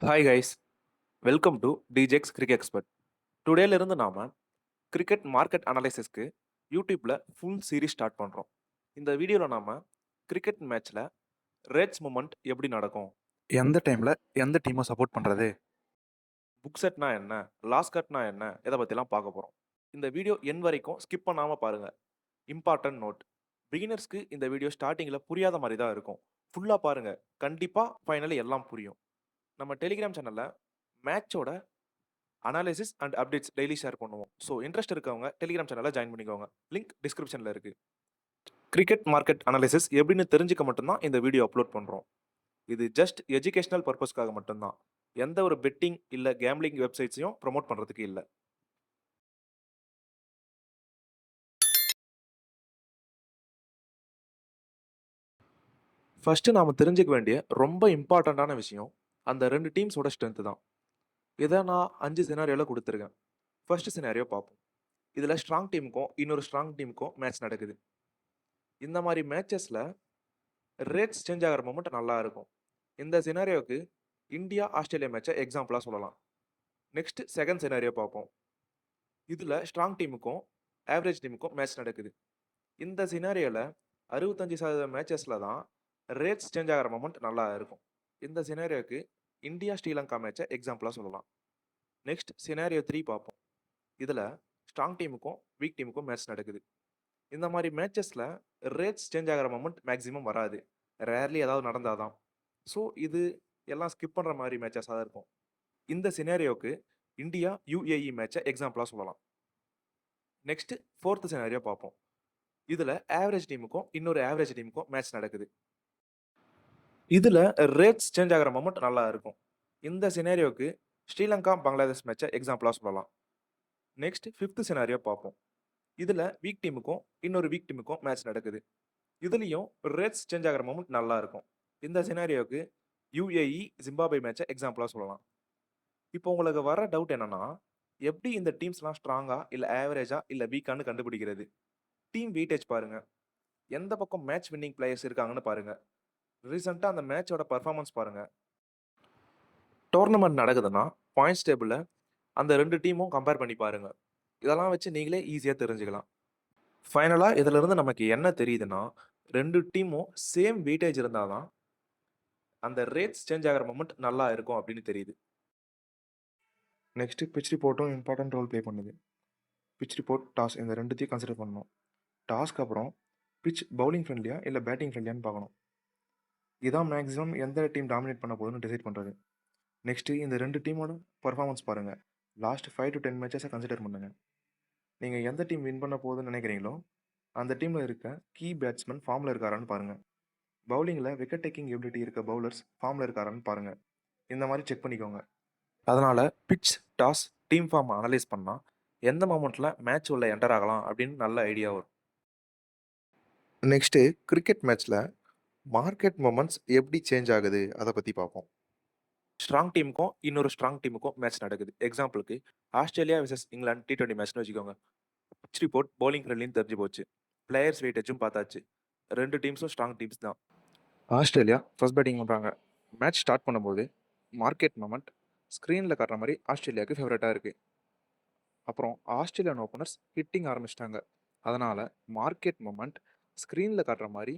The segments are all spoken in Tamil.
ஹாய் கைஸ், வெல்கம் டு டிஜெக்ஸ் கிரிக்கெட் எக்ஸ்பர்ட். டுடேலேருந்து நாம கிரிக்கெட் மார்க்கெட் அனாலிசிஸ்க்கு யூடியூப்ல ஃபுல் சீரிஸ் ஸ்டார்ட் பண்ணுறோம். இந்த வீடியோவில் நாம கிரிக்கெட் மேட்ச்சில் ரேட்ஸ் மூமெண்ட் எப்படி நடக்கும், எந்த டைமில் எந்த டீமை சப்போர்ட் பண்ணுறது, புக் செட்னா என்ன, லாஸ் கட்னா என்ன, இதை பற்றிலாம் பார்க்க போகிறோம். இந்த வீடியோ என் வரைக்கும் ஸ்கிப் பண்ணாமல் பாருங்கள். இம்பார்ட்டன்ட் நோட், பிகினர்ஸ்க்கு இந்த வீடியோ ஸ்டார்டிங்கில் புரியாத மாதிரி தான் இருக்கும். ஃபுல்லாக பாருங்கள், கண்டிப்பாக ஃபைனலி எல்லாம் புரியும். நம்ம டெலிகிராம் சேனலில் மேட்சோட analysis and updates daily share பண்ணுவோம். ஸோ இன்ட்ரெஸ்ட் இருக்கவங்க டெலிகிராம் சேனலில் ஜாயின் பண்ணிக்கோங்க. லிங்க் டிஸ்கிரிப்ஷனில் இருக்குது. கிரிக்கெட் மார்க்கெட் அனாலிசிஸ் எப்படின்னு தெரிஞ்சுக்க மட்டும்தான் இந்த வீடியோ அப்லோட் பண்ணுறோம். இது ஜஸ்ட் எஜுகேஷனல் பர்பஸ்க்காக மட்டும்தான். எந்த ஒரு பெட்டிங் இல்லை கேம்லிங் வெப்சைட்ஸையும் ப்ரொமோட் பண்ணுறதுக்கு இல்லை. ஃபர்ஸ்ட் நாம் தெரிஞ்சுக்க வேண்டிய ரொம்ப இம்பார்ட்டண்ட்டான விஷயம் அந்த ரெண்டு டீம்ஸோட ஸ்ட்ரென்த்து தான். இதை நான் 5 சினாரியோவில் கொடுத்துருக்கேன். ஃபர்ஸ்ட் சினாரியோ பார்ப்போம். இதில் ஸ்ட்ராங் டீமுக்கும் இன்னொரு ஸ்ட்ராங் டீமுக்கும் மேட்ச் நடக்குது. இந்த மாதிரி மேட்சஸில் ரேட்ஸ் சேஞ்ச் ஆகிற மொமெண்ட் நல்லா இருக்கும். இந்த சினாரியோவுக்கு இந்தியா ஆஸ்திரேலியா மேட்சை எக்ஸாம்பிளாக சொல்லலாம். நெக்ஸ்ட் செகண்ட் சினாரியோ பார்ப்போம். இதில் ஸ்ட்ராங் டீமுக்கும் ஆவரேஜ் டீமுக்கும் மேட்ச் நடக்குது. இந்த சினாரியோவில் 65% மேட்சஸில் தான் ரேட்ஸ் சேஞ்ச் ஆகிற மொமெண்ட் நல்லா இருக்கும். இந்த சினாரியோவுக்கு இந்தியா ஸ்ரீலங்கா மேட்சை எக்ஸாம்பிளாக சொல்லலாம். நெக்ஸ்ட் சினாரியோ 3 பார்ப்போம். இதில் ஸ்ட்ராங் டீமுக்கும் வீக் டீமுக்கும் மேட்ச் நடக்குது. இந்த மாதிரி மேட்சஸில் ரேட்ஸ் சேஞ்ச் ஆகிற மொமெண்ட் மேக்ஸிமம் வராது. ரேர்லி ஏதாவது நடந்தால் தான். ஸோ இது எல்லாம் ஸ்கிப் பண்ணுற மாதிரி மேட்சஸாக தான் இருக்கும். இந்த சினாரியோவுக்கு இந்தியா யுஏஇ மேட்சை எக்ஸாம்பிளாக சொல்லலாம். நெக்ஸ்ட் ஃபோர்த் சினாரியோ பார்ப்போம். இதில் ஆவரேஜ் டீமுக்கும் இன்னொரு ஆவரேஜ் டீமுக்கும் மேட்ச் நடக்குது. இதில் ரேட்ஸ் சேஞ்ச் ஆகிற மொமெண்ட் நல்லா இருக்கும். இந்த சினாரியோவுக்கு ஸ்ரீலங்கா பங்களாதேஷ் மேட்சை எக்ஸாம்பிளாக சொல்லலாம். நெக்ஸ்ட் ஃபிஃப்த் சினாரியோ பார்ப்போம். இதில் வீக் டீமுக்கும் இன்னொரு வீக் டீமுக்கும் மேட்ச் நடக்குது. இதுலேயும் ரேட்ஸ் சேஞ்ச் ஆகிற மொமெண்ட் நல்லா இருக்கும். இந்த சினாரியோவுக்கு யுஏஇ ஜிம்பாப்வே மேட்சை எக்ஸாம்பிளாக சொல்லலாம். இப்போ உங்களுக்கு வர டவுட் என்னன்னா, எப்படி இந்த டீம்ஸ்லாம் ஸ்ட்ராங்கா இல்லை ஆவரேஜா இல்லை வீக்கான்னு கண்டுபிடிக்கிறது? டீம் வெயிட்டேஜ் பாருங்க, எந்த பக்கம் மேட்ச் வின்னிங் பிளேயர்ஸ் இருக்காங்கன்னு பாருங்க, ரீசெண்டாக அந்த மேட்சோட பர்ஃபார்மன்ஸ் பாருங்க. டோர்னமெண்ட் நடக்குதுன்னா பாயிண்ட்ஸ் டேபிளில் அந்த ரெண்டு டீமும் கம்பேர் பண்ணி பாருங்க. இதெல்லாம் வச்சு நீங்களே ஈஸியாக தெரிஞ்சுக்கலாம். ஃபைனலாக இதிலிருந்து நமக்கு என்ன தெரியுதுன்னா, ரெண்டு டீமும் சேம் வெயிட்டேஜ் இருந்தால் தான் அந்த ரேட்ஸ் சேஞ்ச் ஆகிற மொமெண்ட் நல்லா இருக்கும் அப்படின்னு தெரியுது. நெக்ஸ்ட்டு பிச் ரிப்போர்ட்டும் இம்பார்ட்டன்ட் ரோல் ப்ளே பண்ணுது. பிச் ரிப்போர்ட், டாஸ் இந்த ரெண்டுத்தையும் கன்சிடர் பண்ணணும். டாஸ்க்கு அப்புறம் பிச் பவுலிங் ஃப்ரெண்ட்லியா இல்லை பேட்டிங் ஃப்ரெண்ட்லியான்னு பார்க்கணும். இதான் மேக்ஸிமம் எந்த டீம் டாமினேட் பண்ண போகுதுன்னு டிசைட் பண்ணுறது. நெக்ஸ்ட்டு இந்த ரெண்டு டீமோட பர்ஃபார்மன்ஸ் பாருங்கள். லாஸ்ட் 5 to 10 மேட்சஸை கன்சிடர் பண்ணுங்கள். நீங்கள் எந்த டீம் வின் பண்ண போகுதுன்னு நினைக்கிறீங்களோ அந்த டீமில் இருக்க கீ பேட்ஸ்மேன் ஃபார்மில் இருக்காரான்னு பாருங்கள். பவுலிங்கில் விக்கெட் டேக்கிங் எபிலிட்டி இருக்க பவுலர்ஸ் ஃபார்மில் இருக்காரான்னு பாருங்கள். இந்த மாதிரி செக் பண்ணிக்கோங்க. அதனால் pitch, toss, team form analyse பண்ணால் எந்த மொமெண்ட்டில் மேட்ச் உள்ள என்டர் ஆகலாம் அப்படின்னு நல்ல ஐடியா வரும். நெக்ஸ்ட்டு கிரிக்கெட் மேட்ச்சில் மார்க்கெட் மொமெண்ட்ஸ் எப்படி சேஞ்ச் ஆகுது அதை பற்றி பார்ப்போம். ஸ்ட்ராங் டீமுக்கும் இன்னொரு ஸ்ட்ராங் டீமுக்கும் மேட்ச் நடக்குது. எக்ஸாம்பிளுக்கு ஆஸ்திரேலியா vs இங்கிலாந்து T20 மேட்ச்னு வச்சுக்கோங்க. பிச் ரிப்போர்ட் பவுலிங் ஃப்ரெண்ட்லின்னு தெரிஞ்சு போச்சு. பிளேயர்ஸ் வெயிட்டேஜும் பார்த்தாச்சு. ரெண்டு டீம்ஸும் ஸ்ட்ராங் டீம்ஸ் தான். ஆஸ்திரேலியா ஃபர்ஸ்ட் பேட்டிங் பண்ணுறாங்க. மேட்ச் ஸ்டார்ட் பண்ணும்போது மார்க்கெட் மொமெண்ட் ஸ்க்ரீனில் காட்டுற மாதிரி ஆஸ்திரேலியாவுக்கு ஃபேவரட்டாக இருக்குது. அப்புறம் ஆஸ்திரேலியன் ஓப்பனர்ஸ் ஹிட்டிங் ஆரம்பிச்சிட்டாங்க. அதனால் மார்க்கெட் மொமெண்ட் ஸ்க்ரீனில் காட்டுற மாதிரி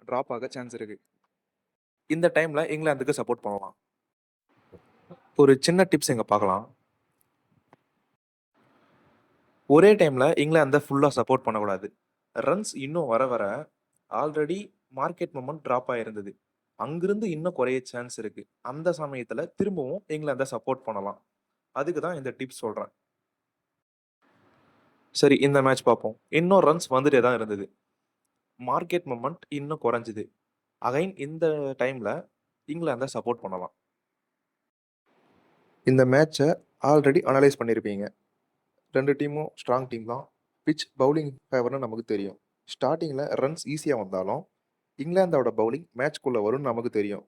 ட்ராப் ஆக சான்ஸ் இருக்குது. இந்த டைமில் இங்கிலாந்துக்கு சப்போர்ட் பண்ணலாம். ஒரு சின்ன டிப்ஸ் எங்கே பார்க்கலாம். ஒரே டைமில் இங்கிலாந்தை ஃபுல்லாக சப்போர்ட் பண்ணக்கூடாது. ரன்ஸ் இன்னும் வர வர ஆல்ரெடி மார்க்கெட் மொமெண்ட் ட்ராப் ஆகிருந்தது. அங்கிருந்து இன்னும் குறைய சான்ஸ் இருக்குது. அந்த சமயத்தில் திரும்பவும் இங்கிலாந்தை சப்போர்ட் பண்ணலாம். அதுக்கு தான் இந்த டிப்ஸ் சொல்கிறேன். சரி, இந்த மேட்ச் பார்ப்போம். இன்னும் ரன்ஸ் வந்துட்டே தான் இருந்தது. மார்க்கெட் மொமெண்ட் இன்னும் குறைஞ்சிது. அகைன் இந்த டைமில் இங்கிலாந்தை சப்போர்ட் பண்ணலாம். இந்த மேட்சை ஆல்ரெடி அனலைஸ் பண்ணியிருப்பீங்க. ரெண்டு டீமும் ஸ்ட்ராங் டீம் தான். பிச் பவுலிங் ஃபேவர்னு நமக்கு தெரியும். ஸ்டார்டிங்கில் ரன்ஸ் ஈஸியாக வந்தாலும் இங்கிலாந்தோட பவுலிங் மேட்ச்குள்ளே வரும்னு நமக்கு தெரியும்.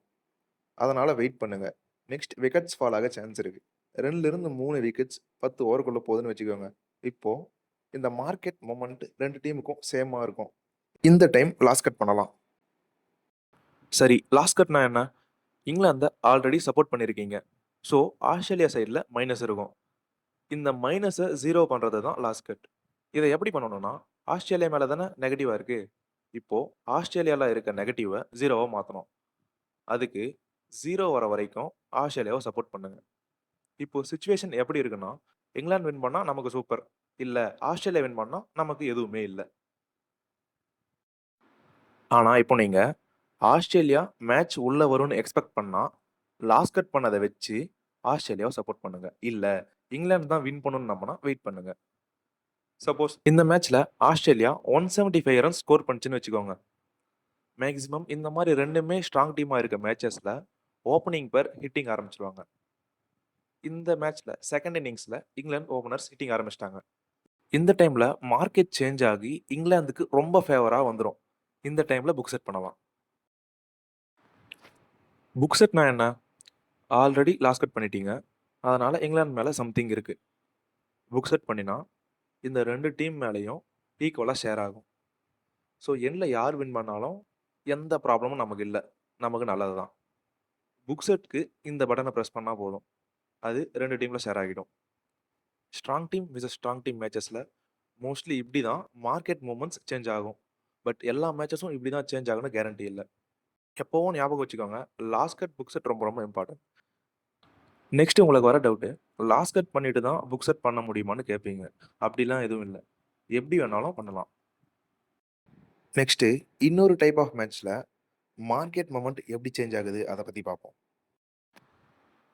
அதனால் வெயிட் பண்ணுங்கள். நெக்ஸ்ட் விக்கெட்ஸ் ஃபால் ஆக சான்ஸ் இருக்குது. 2லிருந்து 3 விக்கெட்ஸ் 10 ஓவருக்குள்ளே போகுதுன்னு வச்சுக்கோங்க. இப்போது இந்த மார்க்கெட் மொமெண்ட் ரெண்டு டீமுக்கும் சேமாக இருக்கும். இந்த டைம் லாஸ் கட் பண்ணலாம். சரி, லாஸ் கட்னா என்ன? இங்கிலாந்தை ஆல்ரெடி சப்போர்ட் பண்ணியிருக்கீங்க. ஸோ, ஆஸ்திரேலியா சைடுல மைனஸ் இருக்கும். இந்த மைனஸ 0 பண்றது தான் லாஸ்ட் கட். இத எப்படி பண்ணணும்னா, ஆஸ்திரேலியா மேல தானே நெகட்டிவா இருக்கு. இப்போ ஆஸ்திரேலியால இருக்க நெகட்டிவ 0வா மாத்தணும். அதுக்கு 0 வர வரைக்கும் ஆஸ்திரேலியாவ சப்போர்ட் பண்ணுங்க. இப்போ சிச்சுவேஷன் எப்படி இருக்குன்னா, இங்கிலாந்து வின் பண்ணா நமக்கு சூப்பர். இல்ல ஆஸ்திரேலியா வின் பண்ணா நமக்கு எதுவுமே இல்ல. ஆனா இப்போ நீங்க ஆஸ்திரேலியா மேட்ச் உள்ள வரும்னு எக்ஸ்பெக்ட் பண்ணா, லாஸ்ட் கட் பண்ணத வச்சு ஆஸ்திரேலியாவ சப்போர்ட் பண்ணுங்க. இல்ல இங்கிலாந்து தான் வின் பண்ணணும்னு நம்புனா வெயிட் பண்ணுங்க. சப்போஸ் இந்த மேட்ச்ல ஆஸ்திரேலியா 175 ரன்ஸ் ஸ்கோர் பண்ணுச்சுன்னு வச்சுக்கோங்க. மேக்ஸிமம் இந்த மாரி 2மே ஸ்ட்ராங் டீமா இருக்க மேட்சஸ்ல ஓப்பனிங் பேர் ஹிட்டிங் ஆரம்பிச்சுருவாங்க. இந்த மேட்ச்ல செகண்ட் இன்னிங்ஸ்ல இங்கிலாந்து ஓப்பனர்ஸ் ஹிட்டிங் ஆரம்பிச்சுட்டாங்க. இந்த டைம்ல மார்க்கெட் சேஞ்ச் ஆகி இங்கிலாந்துக்கு ரொம்ப ஃபேவரா வந்துரும். இந்த டைம்ல புக் செட் பண்ணலாம். புக் செட்னா என்ன? ஆல்ரெடி லாஸ் கட் பண்ணிட்டீங்க. அதனால இங்கிலாந்து மேல சம்திங் இருக்கு. புக் செட் பண்ணினா, இந்த 2 டீம் மேலயும் ஈக்குவலா ஷேர் ஆகும். ஸோ எண்ட்ல யார் வின் பண்ணாலும் எந்த ப்ராப்ளமும் நமக்கு இல்ல. நமக்கு நல்லது தான். புக் செட்க்கு இந்த பட்டன பிரஸ் பண்ணா போதும். அது 2 டீம்ல ஷேர் ஆகிடும். Strong team versus strong team மேட்சஸ்ல மோஸ்ட்லி இப்படி தான் மார்க்கெட் மூவ்மெண்ட்ஸ் சேஞ்ச் ஆகும். பட் எல்லா மேட்சஸும் இப்படி தான் சேஞ்ச் ஆகும்னு கேரண்டி இல்ல. எப்பவும் ஞாபகம் வச்சுக்கோங்க. லாஸ்ட் கட், புக் செட் ரொம்ப ரொம்ப இம்பார்ட்டன்ட். நெக்ஸ்ட் உங்களுக்கு வர டவுட்டு, லாஸ்ட் கட் பண்ணிட்டு தான் புக் செட் பண்ண முடியுமான்னு கேட்பீங்க. அப்படிலாம் எதுவும் இல்ல. எப்படி வேணாலும் பண்ணலாம். நெக்ஸ்ட் இன்னொரு டைப் ஆஃப் மேட்ச்ல மார்க்கெட் மொமெண்ட் எப்படி சேஞ்ச் ஆகுது அத பத்தி பார்ப்போம்.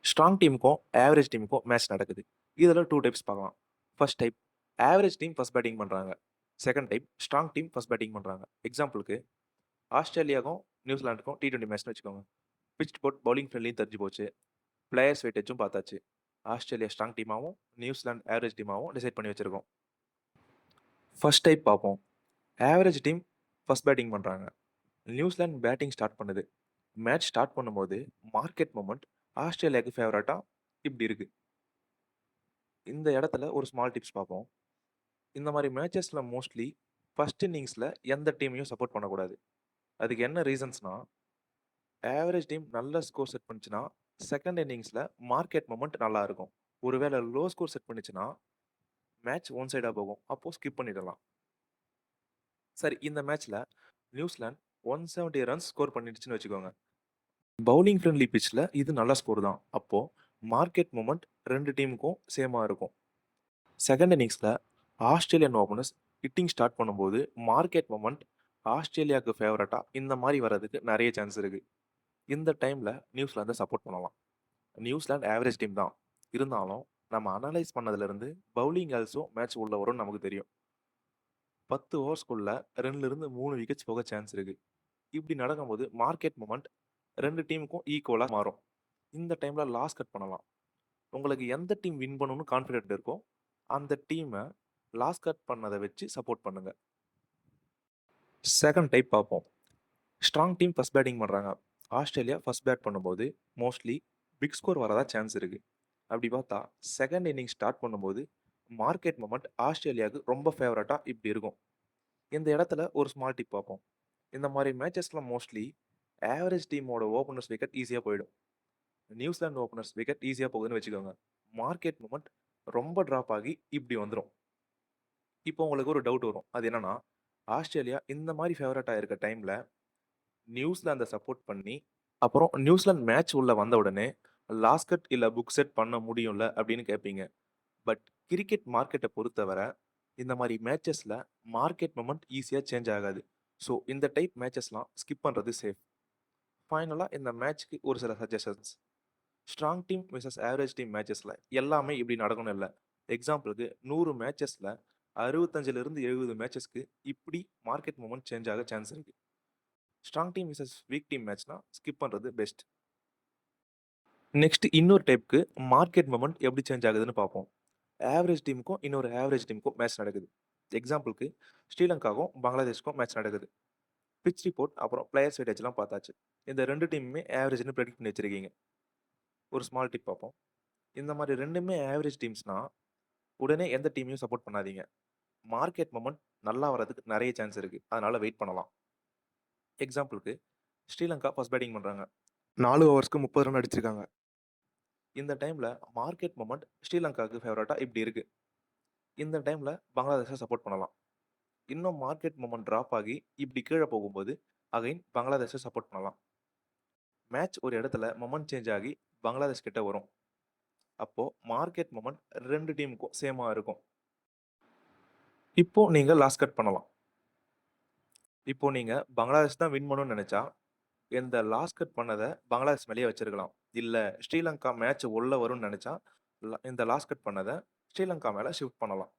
ஸ்ட்ராங் டீமுக்கும், ஆவரேஜ் டீமுக்கும் மேட்ச் நடக்குது. இதுல 2 டைப்ஸ் பார்க்கலாம். First type average team first batting பண்றாங்க. Second type strong team first batting பண்றாங்க. எக்ஸாம்பிளுக்கு ஆஸ்திரேலியாவுக்கும், நியூசிலாந்துக்கும் T20 மேட்ச்னு வச்சுக்கோங்க. பிட்ச் போட் பவுலிங் ஃப்ரெண்ட்லின்னு தெரிஞ்சு போச்சு. பிளேயர்ஸ் வெயிட்டேஜும் பார்த்தாச்சு. ஆஸ்திரேலியா ஸ்ட்ராங் டீமாவும், நியூசிலாந்து ஆவரேஜ் டீமாவும் டிசைட் பண்ணி வச்சிருக்கோம். ஃபர்ஸ்ட் டைப் பார்ப்போம். ஆவரேஜ் டீம் ஃபர்ஸ்ட் பேட்டிங் பண்றாங்க. நியூசிலாந்து பேட்டிங் ஸ்டார்ட் பண்ணுது. மேட்ச் ஸ்டார்ட் பண்ணும்போது மார்க்கெட் மொமெண்ட் ஆஸ்திரேலியாவுக்கு ஃபேவரட்டா இப்படி இருக்கு. இந்த இடத்துல ஒரு ஸ்மால் டிப்ஸ் பார்ப்போம். இந்த மாதிரி மேட்சஸ்ல மோஸ்ட்லி ஃபர்ஸ்ட் இன்னிங்ஸ்ல எந்த டீமையும் சப்போர்ட் பண்ணக்கூடாது. அதுக்கு என்ன ரீசன்ஸ்னா, ஆவரேஜ் டீம் நல்ல ஸ்கோர் செட் பண்ணுச்சுன்னா, செகண்ட் இன்னிங்ஸ்ல மார்க்கெட் மொமெண்ட் நல்லா இருக்கும். ஒருவேளை லோ ஸ்கோர் செட் பண்ணுச்சுன்னா, மேட்ச் ஒன் சைடா போகும். அப்போ ஸ்கிப் பண்ணிடலாம். சரி, இந்த மேட்ச்ல நியூசிலாந்து 170 ரன்ஸ் ஸ்கோர் பண்ணிடுச்சுன்னு வச்சுக்கோங்க. பவுலிங் ஃப்ரெண்ட்லி பிட்ச்ல இது நல்ல ஸ்கோர் தான். அப்போ மார்க்கெட் மொமெண்ட் 2 டீமுக்கும் சேமா இருக்கும். செகண்ட் இன்னிங்ஸ்ல ஆஸ்திரேலியன் ஓப்பனர்ஸ் ஹிட்டிங் ஸ்டார்ட் பண்ணும்போது மார்க்கெட் மொமெண்ட் ஆஸ்திரேலியாவுக்கு ஃபேவரட்டா இந்த மாதிரி வர்றதுக்கு நிறைய சான்ஸ் இருக்கு. இந்த டைம்ல நியூசிலாந்தை சப்போர்ட் பண்ணலாம். நியூசிலாந்து ஆவரேஜ் டீம் தான். இருந்தாலும் நம்ம அனலைஸ் பண்ணதுல இருந்து பவுலிங் ஆல்சோ மேட்ச் உள்ள வரும்னு நமக்கு தெரியும். 10 ஓவர்ஸ்க்குள்ள 2ல இருந்து 3 விக்கெட்ஸ் போக சான்ஸ் இருக்கு. இப்படி நடக்கும்போது மார்க்கெட் மொமெண்ட் 2 டீமுக்கும் ஈக்குவலா மாறும். இந்த டைம்ல லாஸ் கட் பண்ணலாம். உங்களுக்கு எந்த டீம் வின் பண்ணணும்னு கான்ஃபிடென்ட் இருக்கோ அந்த டீமை லாஸ் கட் பண்ணதை வச்சு சப்போர்ட் பண்ணுங்க. செகண்ட் டைப் பார்ப்போம். ஸ்ட்ராங் டீம் ஃபர்ஸ்ட் பேட்டிங் பண்ணுறாங்க. ஆஸ்திரேலியா ஃபர்ஸ்ட் பேட் பண்ணும்போது மோஸ்ட்லி பிக் ஸ்கோர் வரதா சான்ஸ் இருக்கு. அப்படி பார்த்தா செகண்ட் இன்னிங் ஸ்டார்ட் பண்ணும்போது மார்க்கெட் மொமெண்ட் ஆஸ்திரேலியாவுக்கு ரொம்ப ஃபேவரட்டாக இப்படி இருக்கும். இந்த இடத்துல ஒரு ஸ்மால் டிப் பார்ப்போம். இந்த மாதிரி மேட்சஸ்ல மோஸ்ட்லி ஆவரேஜ் டீமோட ஓப்பனர்ஸ் விக்கெட் ஈஸியாக போயிடும். நியூசிலாந்து ஓப்பனர்ஸ் விக்கெட் ஈஸியாக போகுதுன்னு வச்சுக்கோங்க. மார்க்கெட் மூமெண்ட் ரொம்ப ட்ராப் ஆகி இப்படி வந்துடும். இப்போ உங்களுக்கு ஒரு டவுட் வரும். அது என்னன்னா, ஆஸ்திரேலியா இந்த மாதிரி ஃபேவரட்டாக இருக்க டைமில் நியூசிலாந்தை சப்போர்ட் பண்ணி அப்புறம் நியூசிலாந்து மேட்ச் உள்ள வந்த உடனே லாஸ்ட் கட் இல்லை புக் செட் பண்ண முடியும்ல அப்படின்னு கேட்பீங்க. பட் கிரிக்கெட் மார்க்கெட்டை பொறுத்தவரை இந்த மாதிரி மேட்சஸில் மார்க்கெட் மொமெண்ட் ஈஸியாக சேஞ்ச் ஆகாது. ஸோ இந்த டைப் மேட்சஸ்லாம் ஸ்கிப் பண்ணுறது சேஃப். ஃபைனலாக இந்த மேட்ச்க்கு ஒரு சில suggestions. Strong team versus average team மேட்சஸில் எல்லாமே இப்படி நடக்கணும் இல்லை. எக்ஸாம்பிளுக்கு 100 மேட்சஸில் 65லிருந்து 70 மேட்சஸ்க்கு இப்படி மார்க்கெட் மூமெண்ட் சேஞ்ச் ஆக சான்ஸ் இருக்கு. Strong team versus weak team மேட்ச்னா ஸ்கிப் பண்ணுறது பெஸ்ட். நெக்ஸ்ட் இன்னொரு டைப்க்கு மார்க்கெட் மூமெண்ட் எப்படி சேஞ்ச் ஆகுதுன்னு பார்ப்போம். ஆவரேஜ் டீமுக்கும் இன்னொரு ஆவரேஜ் டீமுக்கும் மேட்ச் நடக்குது. எக்ஸாம்பிளுக்கு ஸ்ரீலங்காவும் பங்களாதேஷ்க்கும் மேட்ச் நடக்குது. பிச் ரிப்போர்ட் அப்புறம் பிளேயர்ஸ் வெயிட்டேஜ்லாம் பார்த்தாச்சு. இந்த 2 டீமுமே ஆவரேஜ்னு ப்ரெடிக்ட் பண்ணி வச்சிருக்கீங்க. ஒரு ஸ்மால் டிப் பார்ப்போம். இந்த மாதிரி 2மே ஆவரேஜ் டீம்ஸ்னா உடனே எந்த டீமையும் சப்போர்ட் பண்ணாதீங்க. மார்க்கெட் மொமெண்ட் நல்லா வரதுக்கு நிறைய சான்ஸ் இருக்கு. அதனால வெயிட் பண்ணலாம். எக்ஸாம்பிளுக்கு ஸ்ரீலங்கா ஃபர்ஸ்ட் பேட்டிங் பண்றாங்க. 4 ஓவர்ஸ்க்கு 30 ரன் அடிச்சிருக்காங்க. இந்த டைமில் மார்க்கெட் மொமெண்ட் ஸ்ரீலங்காவுக்கு ஃபேவரட்டாக இப்படி இருக்குது. இந்த டைமில் பங்களாதேஷை சப்போர்ட் பண்ணலாம். இன்னும் மார்க்கெட் மொமெண்ட் ட்ராப் ஆகி இப்படி கீழே போகும்போது அகைன் பங்களாதேஷை சப்போர்ட் பண்ணலாம். மேட்ச் ஒரு இடத்துல மொமெண்ட் சேஞ்ச் ஆகி பங்களாதேஷ் கிட்ட வரும். அப்போது மார்க்கெட் மொமெண்ட் ரெண்டு டீமுக்கும் சேமாக இருக்கும். இப்போ நீங்கள் லாஸ் கட் பண்ணலாம். இப்போ நீங்கள் பங்களாதேஷ் தான் வின் பண்ணணும்னு நினச்சா இந்த லாஸ் கட் பண்ணதை பங்களாதேஷ் மேலேயே வச்சிருக்கலாம். இல்லை ஸ்ரீலங்கா மேட்ச் உள்ள வரும்னு நினச்சா இந்த லாஸ் கட் பண்ணதை ஸ்ரீலங்கா மேலே ஷிஃப்ட் பண்ணலாம்.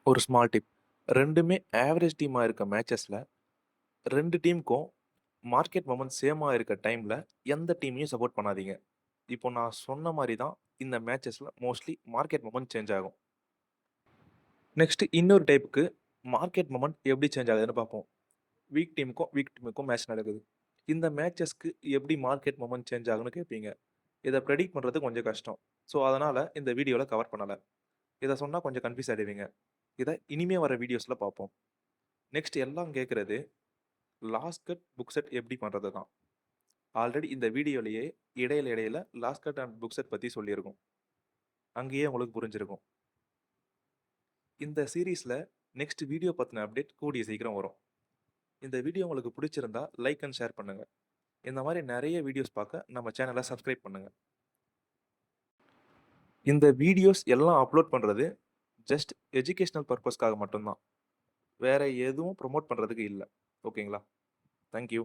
ஒரு ஸ்மால் டிப், ரெண்டுமே ஆவரேஜ் டீமாக இருக்க மேட்சஸில் ரெண்டு டீமுக்கும் மார்க்கெட் மொமெண்ட் சேமாக இருக்க டைமில் எந்த டீமையும் சப்போர்ட் பண்ணாதீங்க. இப்போ நான் சொன்ன மாதிரி தான் இந்த மேட்சஸில் மோஸ்ட்லி மார்க்கெட் மொமெண்ட் சேஞ்ச் ஆகும். நெக்ஸ்ட் இன்னொரு டைப்புக்கு மார்க்கெட் மொமெண்ட் எப்படி சேஞ்ச் ஆகுதுன்னு பார்ப்போம். வீக் டீமுக்கும் மேட்ச் நடக்குது. இந்த மேட்சஸ்க்கு எப்படி மார்க்கெட் மொமெண்ட் சேஞ்ச் ஆகுன்னு கேட்பீங்க. இதை ப்ரெடிக்ட் பண்ணுறது கொஞ்சம் கஷ்டம். ஸோ அதனால் இந்த வீடியோவில் கவர் பண்ணலை. இதை சொன்னால் கொஞ்சம் கன்ஃபியூஸ் ஆகிடுவீங்க. இதை இனிமே வர வீடியோஸில் பார்ப்போம். நெக்ஸ்ட் எல்லாம் கேட்குறது லாஸ்ட் கட் புக் செட் எப்படி பண்ணுறது தான். ஆல்ரெடி இந்த வீடியோலேயே இடையில last cut and book set பற்றி சொல்லியிருக்கோம். அங்கேயே உங்களுக்கு புரிஞ்சிருக்கும். இந்த சீரீஸில் நெக்ஸ்ட் வீடியோ பற்றின அப்டேட் கூடிய சீக்கிரம் வரும். இந்த வீடியோ உங்களுக்கு பிடிச்சிருந்தா லைக் அண்ட் ஷேர் பண்ணுங்கள். இந்த மாதிரி நிறைய வீடியோஸ் பார்க்க நம்ம சேனலை சப்ஸ்கிரைப் பண்ணுங்கள். இந்த வீடியோஸ் எல்லாம் அப்லோட் பண்ணுறது ஜஸ்ட் எஜுகேஷ்னல் பர்பஸ்க்காக மட்டும்தான். வேறு எதுவும் ப்ரொமோட் பண்ணுறதுக்கு இல்லை. ஓகேங்களா? தேங்க்யூ.